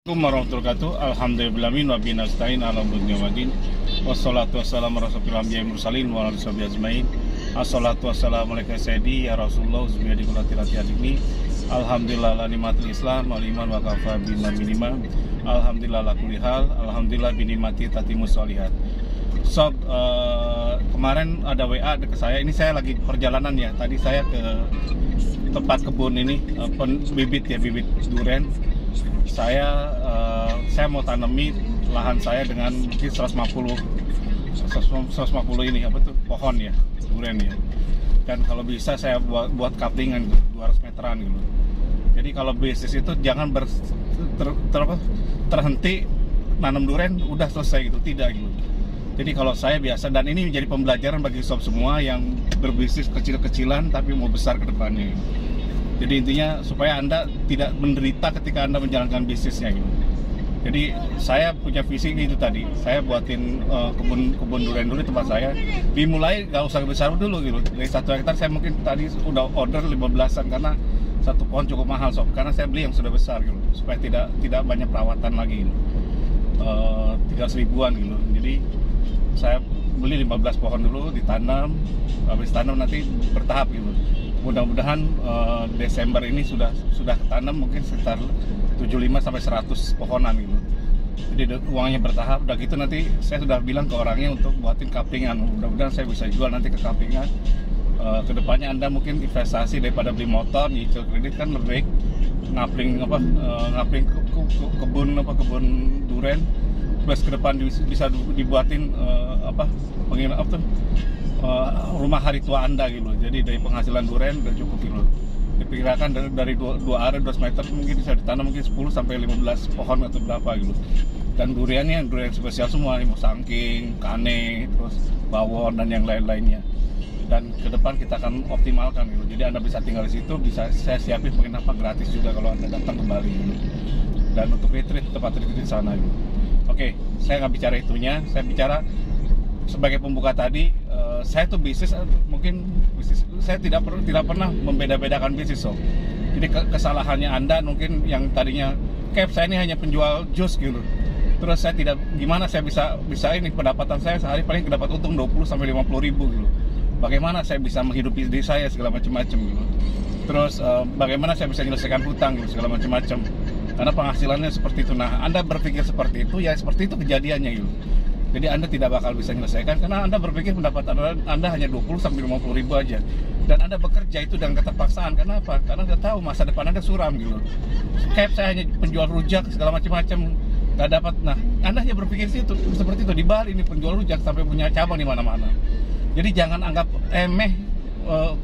Assalamualaikum warahmatullahi wabarakatuh. Alhamdulillahi wa bihi nasta'in ala umuri waddin. Wassalatu wassalamu ala rasulil anbiya'i mursalin wa ala alihi ajmain. Assalatu wassalamu alaika sayyidi ya Rasulullah subhanahu wa ta'ala. Alhamdulillah la nikmatul Islam wal iman wa kafa bima minima. Alhamdulillah la kulli hal. Alhamdulillah bi nikmati tatimus sholihat. Sob, kemarin ada WA ke saya. Ini saya lagi perjalanan ya. Tadi saya ke tempat kebun ini, bibit durian. Saya mau tanami lahan saya dengan mungkin 150 ini apa tuh pohon ya, durian ya. Dan kalau bisa saya buat kaplingan 200 meteran gitu. Jadi kalau bisnis itu jangan terhenti nanam durian udah selesai gitu, tidak gitu. Jadi kalau saya biasa, dan ini menjadi pembelajaran bagi sob semua yang berbisnis kecil-kecilan tapi mau besar ke depannya gitu. Jadi intinya supaya Anda tidak menderita ketika Anda menjalankan bisnisnya gitu. Jadi saya punya visi itu tadi. Saya buatin kebun durian dulu di tempat saya. Dimulai gak usah besar dulu gitu. Dari 1 hektar saya mungkin tadi udah order 15-an karena satu pohon cukup mahal sob. Karena saya beli yang sudah besar gitu. Supaya tidak banyak perawatan lagi gitu. 300 ribuan gitu. Jadi saya beli 15 pohon dulu, ditanam. Habis tanam nanti bertahap gitu. Mudah-mudahan Desember ini sudah ketanam mungkin sekitar 75 sampai 100 pohonan gitu. Jadi uangnya bertahap. Udah gitu nanti saya sudah bilang ke orangnya untuk buatin kaplingan. Mudah-mudahan saya bisa jual nanti ke kaplingan. Kedepannya Anda mungkin investasi daripada beli motor, nyicil kredit kan lebih baik ngapling kebun durian. Plus ke depan bisa dibuatin rumah hari tua Anda gitu. Jadi dari penghasilan durian udah cukup gitu. Diperkirakan dari 2 area 200 meter mungkin bisa ditanam mungkin 10 sampai 15 pohon atau berapa gitu. Dan duriannya durian spesial semua, musangking, kane, terus bawor dan yang lain-lainnya. Dan ke depan kita akan optimalkan gitu. Jadi Anda bisa tinggal di situ, bisa saya siapin penginapan gratis juga kalau Anda datang kembali gitu. Dan untuk retreat, tempat retreat di sana gitu. Oke, saya nggak bicara itunya, saya bicara sebagai pembuka tadi. Saya tuh bisnis saya tidak pernah membeda-bedakan bisnis so. Jadi kesalahannya Anda mungkin yang tadinya saya ini hanya penjual jus gitu. Terus saya gimana saya bisa ini pendapatan saya sehari paling dapat untung 20 sampai 50 ribu gitu. Bagaimana saya bisa menghidupi diri saya segala macam-macam gitu. Terus bagaimana saya bisa menyelesaikan hutang gitu segala macam-macam. Karena penghasilannya seperti itu. Nah, Anda berpikir seperti itu ya seperti itu kejadiannya gitu. Jadi Anda tidak bakal bisa menyelesaikan karena Anda berpikir pendapatan Anda hanya 20 sampai 50 ribu aja. Dan Anda bekerja itu dengan keterpaksaan. Karena apa? Karena Anda tahu masa depan Anda suram gitu. Kayak saya hanya penjual rujak segala macam-macam, nggak dapat. Nah, Anda hanya berpikir seperti itu. Di Bali ini penjual rujak sampai punya cabang di mana-mana. Jadi jangan anggap remeh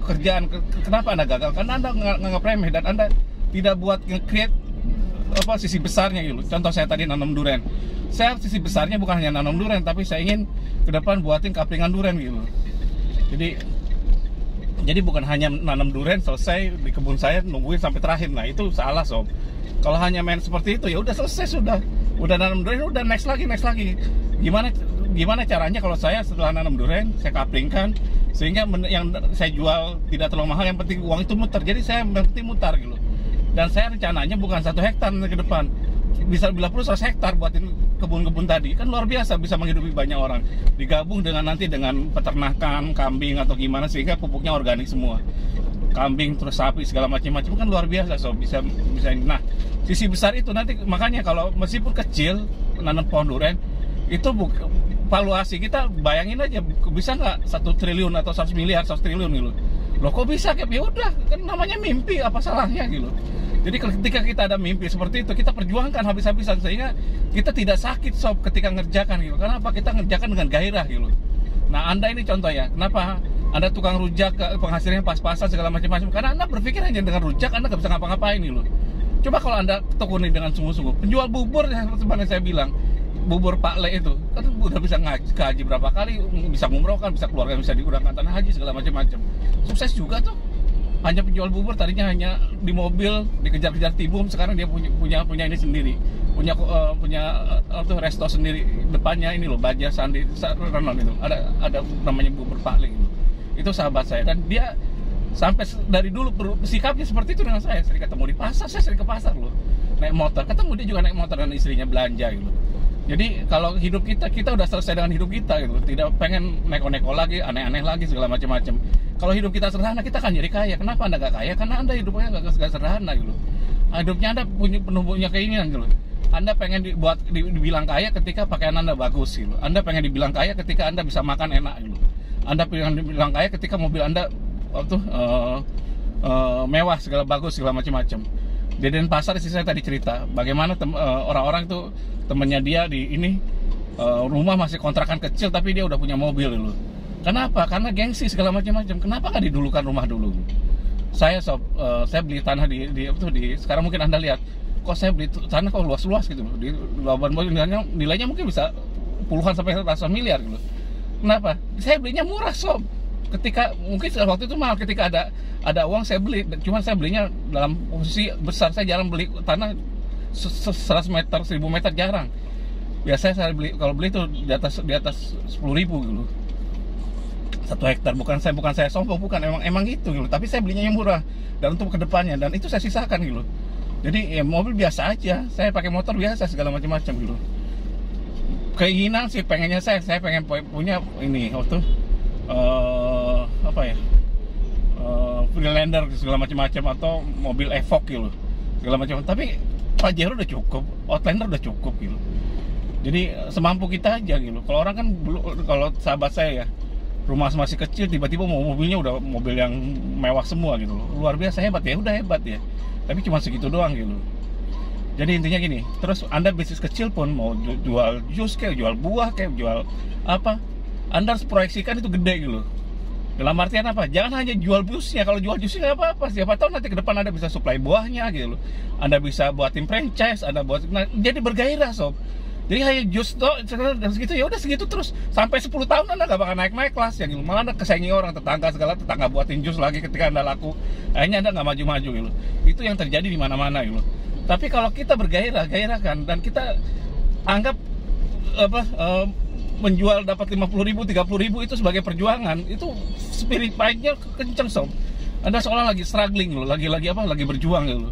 kerjaan. Kenapa Anda gagal? Karena Anda nganggap remeh dan Anda tidak buat nge-create sisi besarnya gitu. Contoh saya tadi nanam durian. Saya sisi besarnya bukan hanya nanam durian, tapi saya ingin ke depan buatin kaplingan durian gitu. Jadi bukan hanya nanam durian selesai di kebun saya nungguin sampai terakhir. Nah, itu salah sob. Kalau hanya main seperti itu ya udah selesai sudah. Udah nanam durian udah next lagi. Gimana caranya kalau saya setelah nanam durian saya kaplingkan sehingga yang saya jual tidak terlalu mahal, yang penting uang itu muter. Jadi saya berarti mutar gitu. Dan saya rencananya bukan 1 hektar ke depan. Bisa bila perlu 100 hektar buatin kebun-kebun tadi. Kan luar biasa bisa menghidupi banyak orang. Digabung dengan peternakan kambing atau gimana sehingga pupuknya organik semua. Kambing terus sapi segala macam-macam kan luar biasa so bisa ini. Nah, sisi besar itu nanti makanya kalau meskipun kecil nanam pohon durian itu valuasi kita bayangin aja bisa nggak 1 triliun atau 100 miliar 100 triliun gitu. Loh kok bisa kayak ya udah kan namanya mimpi, apa salahnya gitu. Jadi ketika kita ada mimpi seperti itu, kita perjuangkan habis-habisan sehingga kita tidak sakit sob ketika ngerjakan gitu. Karena apa? Kita ngerjakan dengan gairah gitu. Nah, Anda ini contoh ya. Kenapa Anda tukang rujak penghasilannya pas-pasan segala macam-macam? Karena Anda berpikir hanya dengan rujak Anda nggak bisa ngapa-ngapain gitu. Coba kalau Anda tekuni dengan sungguh-sungguh. Penjual bubur ya seperti saya bilang, bubur Pak Le itu kan udah bisa ngaji berapa kali, bisa ngumrohkan, bisa keluarga, bisa diurangkan tanah haji segala macam-macam. Sukses juga tuh. Hanya penjual bubur tadinya hanya di mobil dikejar-kejar tibum, sekarang dia punya ini sendiri, punya resto sendiri depannya ini loh, Baja Sandi Renon itu ada namanya bubur Pak Le gitu. Itu sahabat saya dan dia sampai dari dulu sikapnya seperti itu dengan saya. Sering ketemu di pasar, saya sering ke pasar loh. naik motor, ketemu dia juga naik motor dan istrinya belanja gitu. Jadi kalau hidup kita udah selesai dengan hidup kita gitu, tidak pengen neko-neko lagi, aneh-aneh lagi segala macam-macam. Kalau hidup kita sederhana, kita akan jadi kaya. Kenapa Anda nggak kaya? Karena Anda hidupnya nggak sederhana gitu. Hidupnya Anda punya keinginan gitu. Anda pengen dibilang kaya ketika pakaian Anda bagus gitu. Anda pengen dibilang kaya ketika Anda bisa makan enak gitu. Anda pengen dibilang kaya ketika mobil Anda mewah, segala bagus, segala macam-macam. Di Denpasar sih saya tadi cerita bagaimana orang-orang itu temennya dia di ini rumah masih kontrakan kecil tapi dia udah punya mobil dulu. Kenapa? Karena gengsi segala macam-macam. Kenapa nggak didulukan rumah dulu? Saya beli tanah di sekarang mungkin Anda lihat, kok saya beli tanah kok luas-luas gitu loh. Di Labuan Bajo nilainya mungkin bisa puluhan sampai ratusan miliar gitu. Kenapa? Saya belinya murah sob. Ketika mungkin waktu itu mahal, ketika ada uang saya beli, cuman saya belinya dalam posisi besar. Saya jarang beli tanah 100 meter, 1000 meter jarang. Biasanya saya beli, kalau beli itu di atas 10.000 gitu. 1 hektar. Bukan saya sombong, bukan, emang gitu gitu. Tapi saya belinya yang murah dan untuk kedepannya, dan itu saya sisakan gitu. Jadi ya mobil biasa aja, saya pakai motor biasa segala macam-macam gitu. Keinginan sih pengennya saya pengen punya ini waktu Freelander segala macam-macam, atau mobil Evoque gitu segala macam. Tapi Pajero udah cukup, Outlander udah cukup gitu. Jadi semampu kita aja gitu. Kalau orang kan, kalau sahabat saya ya, rumah masih kecil, tiba-tiba mobilnya udah mobil yang mewah semua gitu loh. Luar biasa hebat ya, udah hebat ya. Tapi cuma segitu doang gitu. Jadi intinya gini, terus Anda bisnis kecil pun mau jual jus kayak, jual buah kayak, jual apa, Anda harus proyeksikan itu gede gitu. Dalam artian apa? Jangan hanya jual jusnya. Kalau jual jusnya nggak apa-apa. Siapa tahu nanti ke depan Anda bisa supply buahnya gitu. Anda bisa buatin franchise, Anda buat, jadi bergairah sob. Jadi hanya jus tuh dan segitu, ya udah segitu terus sampai 10 tahun Anda nggak bakal naik kelas ya gitu. Malah Anda kesaingi orang, tetangga buatin jus lagi ketika Anda laku. Akhirnya Anda nggak maju-maju gitu. Itu yang terjadi di mana-mana gitu. Tapi kalau kita gairahkan dan kita anggap menjual dapat 50.000, 30.000 itu sebagai perjuangan, itu spirit fight-nya kenceng sob. Anda seolah lagi struggling loh, lagi berjuang gitu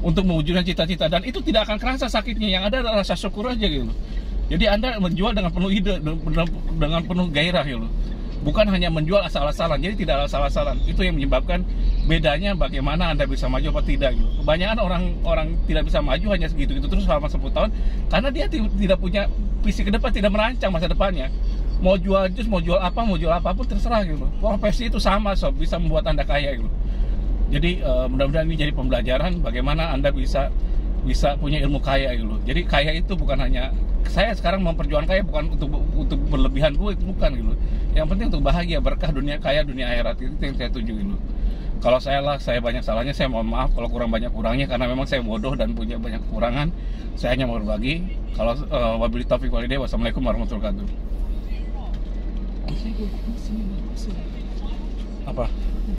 untuk mewujudkan cita-cita, dan itu tidak akan kerasa sakitnya. Yang ada adalah rasa syukur aja gitu. Jadi Anda menjual dengan penuh ide, dengan penuh gairah gitu. Bukan hanya menjual asal-asalan. Jadi tidak asal-asalan. Itu yang menyebabkan bedanya bagaimana Anda bisa maju atau tidak gitu. Kebanyakan orang tidak bisa maju hanya segitu-gitu terus selama 10 tahun karena dia tidak punya visi ke depan, tidak merancang masa depannya. Mau jual jus, mau jual apapun terserah gitu. Profesi itu sama sob, bisa membuat Anda kaya gitu. Jadi mudah-mudahan ini jadi pembelajaran bagaimana Anda bisa punya ilmu kaya gitu. Jadi kaya itu bukan hanya, saya sekarang memperjuangkan kaya bukan untuk berlebihan duit, bukan gitu. Yang penting untuk bahagia, berkah dunia kaya, dunia akhirat, itu yang saya tuju gitu. Kalau saya banyak salahnya, saya mohon maaf kalau kurang banyak kurangnya, karena memang saya bodoh dan punya banyak kekurangan. Saya hanya mau berbagi. Kalau wabillahi taufiq wal hidayah, wassalamualaikum warahmatullahi wabarakatuh. Apa?